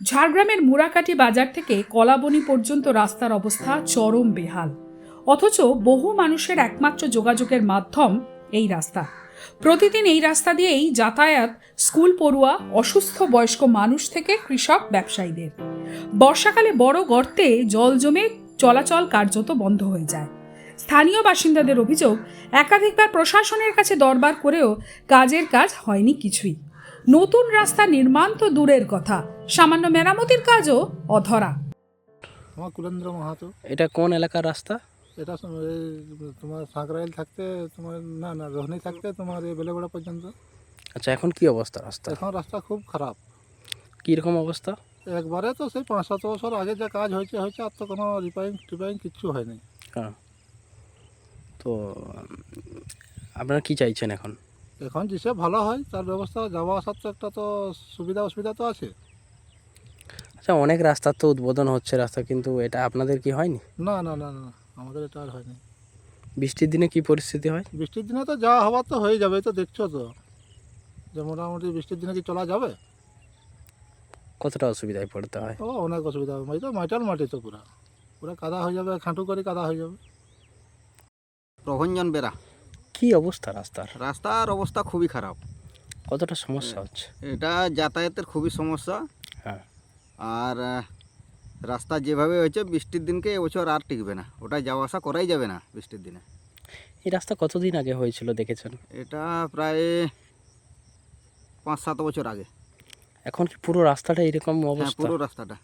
ঝাড়গ্রামের মুরাকাটি বাজার থেকে কলাবনি পর্যন্ত রাস্তার অবস্থা চরম বেহাল। অথচ বহু মানুষের একমাত্র যোগাযোগের মাধ্যম এই রাস্তা। প্রতিদিন এই রাস্তা দিয়েই যাতায়াত স্কুল পড়ুয়া, অসুস্থ বয়স্ক মানুষ থেকে কৃষক ব্যবসায়ীদের। বর্ষাকালে বড় গর্তে জল জমে চলাচল কার্যত বন্ধ হয়ে যায়। স্থানীয় বাসিন্দাদের অভিযোগ, একাধিকবার প্রশাসনের কাছে দরবার করেও কাজের কাজ হয়নি কিছুই। নতুন রাস্তা নির্মাণ তো দূরের কথা, সামান্য মেরামতির কাজও অধরা। আমার কুলেন্দ্র মাহাতো। এটা কোন এলাকার রাস্তা? এটা তোমার সাঁকরাইল থাকতে তোমার না রোহনি থাকতে তোমার এই বেলেগোড়া পর্যন্ত। আচ্ছা, এখন কি অবস্থা রাস্তা? এখন রাস্তা খুব খারাপ। কীরকম অবস্থা? একবারে তো সেই 5-7 বছর আগে যা কাজ হয়েছে আর তো কোনো রিপেয়ারিং কিচ্ছু হয়নি। হ্যাঁ, তো আপনারা কি চাইছেন এখন? এখন যেসে ভালো হয় তার ব্যবস্থা, যাওয়া আসার তো একটা তো অসুবিধা তো আছে। আচ্ছা, অনেক রাস্তার তো উদ্বোধন হচ্ছে রাস্তা, কিন্তু এটা আপনাদের কি হয়নি? না না না না আমাদের এটা আর হয়নি। বৃষ্টির দিনে কি পরিস্থিতি হয়? বৃষ্টির দিনে তো যা হওয়ার তো হয়ে যাবে, তো দেখছো তো যে মোটামুটি বৃষ্টির দিনে কি চলা যাবে? কতটা অসুবিধায় পড়তে হয়? ও অনেক অসুবিধা হবে। তো মাটি তো পুরা কাদা হয়ে যাবে, খাঁটু করে কাদা হয়ে যাবে। প্রভঞ্জন বেরা। কি অবস্থা রাস্তার? রাস্তার অবস্থা খুবই খারাপ। কতটা সমস্যা হচ্ছে? এটা যাতায়াতের খুবই সমস্যা। হ্যাঁ, আর রাস্তা যেভাবে হয়েছে বৃষ্টির দিনকে এবছর আর টিকবে না, ওটা যাওয়া আসা করাই যাবে না বৃষ্টির দিনে। এই রাস্তা কতদিন আগে হয়েছিল দেখেছেন? এটা প্রায় 5-7 বছর আগে। এখন কি পুরো রাস্তাটা এরকম হ্যাঁ, অবস্থা? পুরো রাস্তাটা।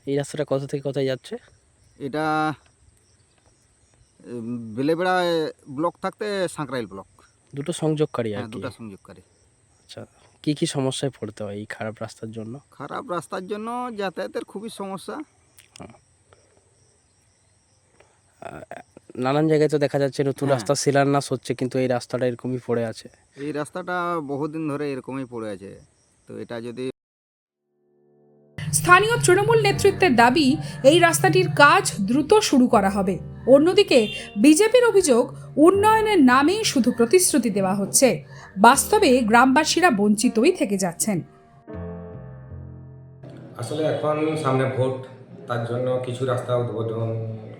এই রাস্তাটা কোথা থেকে কোথায় যাচ্ছে? এটা বেলেবেড়া ব্লক থাকতে সাঁকরাইল ব্লক। দুটো সংযোগকারী আর হ্যাঁ, কি। দুটা সংযোগকারী। আচ্ছা, কি কি সমস্যায় পড়তে হয় এই খারাপ রাস্তার জন্য? খারাপ রাস্তার জন্য যাতায়াতের খুবই সমস্যা। নানান জায়গায় তো দেখা যাচ্ছে নতুন হ্যাঁ। রাস্তা শিলান্যাস হচ্ছে, কিন্তু এই রাস্তাটা এরকমই পড়ে আছে। এই রাস্তাটা বহুদিন ধরে এরকমই পড়ে আছে। তো এটা যদি স্থানীয় তৃণমূল নেতৃত্বের দাবি, এই রাস্তাটির কাজ দ্রুত শুরু করা হবে। অন্যদিকে বিজেপির অভিযোগ, উন্নয়নের নামে শুধু প্রতিশ্রুতি দেওয়া হচ্ছে, বাস্তবে গ্রামবাসীরা বঞ্চিতই থেকে যাচ্ছেন। আসলে এখন সামনে ভোট, তার জন্য কিছু রাস্তা উদ্বোধন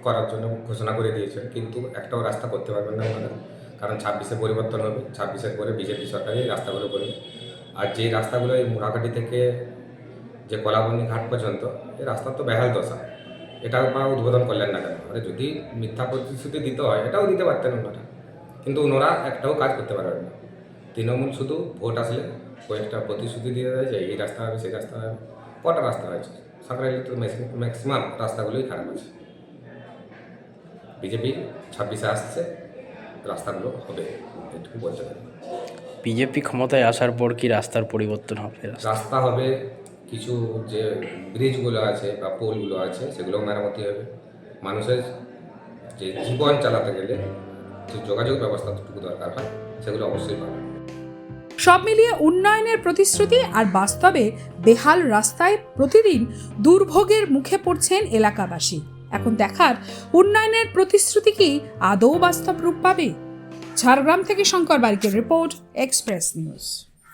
করার জন্য ঘোষণা করে দিয়েছেন, কিন্তু একটাও রাস্তা করতে পারবেন না ওনারা। কারণ 26-এ পরিবর্তন হবে, 26-এর পরে বিজেপি সরকারই এই রাস্তাগুলো করবে। আর যেই রাস্তাগুলো এই মুরাকাটি থেকে যে কলাবনি ঘাট পর্যন্ত, এই রাস্তার তো বেহাল দশা। এটা বা উদ্বোধন করলেন না কেন? আরে যদি মিথ্যা প্রতিশ্রুতি দিতে হয় এটাও দিতে পারতেন ওনারা, কিন্তু ওনারা একটাও কাজ করতে পারবেন না। তৃণমূল শুধু ভোট আসলে কয়েকটা প্রতিশ্রুতি দিয়ে দেয় যে এই রাস্তা হবে, সেই রাস্তা হবে। কটা রাস্তা হয়েছে? সাঁকরাইলে তো ম্যাক্সিমাম রাস্তাগুলোই খারাপ আছে। বিজেপি 26-এ আসছে, রাস্তাগুলো হবে, এটুকু বলতে পারি। বিজেপি ক্ষমতায় আসার পর কি রাস্তার পরিবর্তন হবে? রাস্তা হবে, কিছু যে ব্রিজগুলো আছে বা পোলগুলো আছে সেগুলো মেরামতি হবে। মানুষের যে জীবন চালাতে গেলে যে যোগাযোগ ব্যবস্থাটুকু দরকার হয় সেগুলো অবশ্যই পাবে। সব মিলিয়ে উন্নয়নের প্রতিশ্রুতি আর বাস্তবে বেহাল রাস্তায় প্রতিদিন দুর্ভোগের মুখে পড়ছেন এলাকাবাসী। এখন দেখার, উন্নয়নের প্রতিশ্রুতি কি আদৌ বাস্তব রূপ পাবে। ঝাড়গ্রাম থেকে শঙ্কর বারিকের রিপোর্ট, এক্সপ্রেস নিউজ।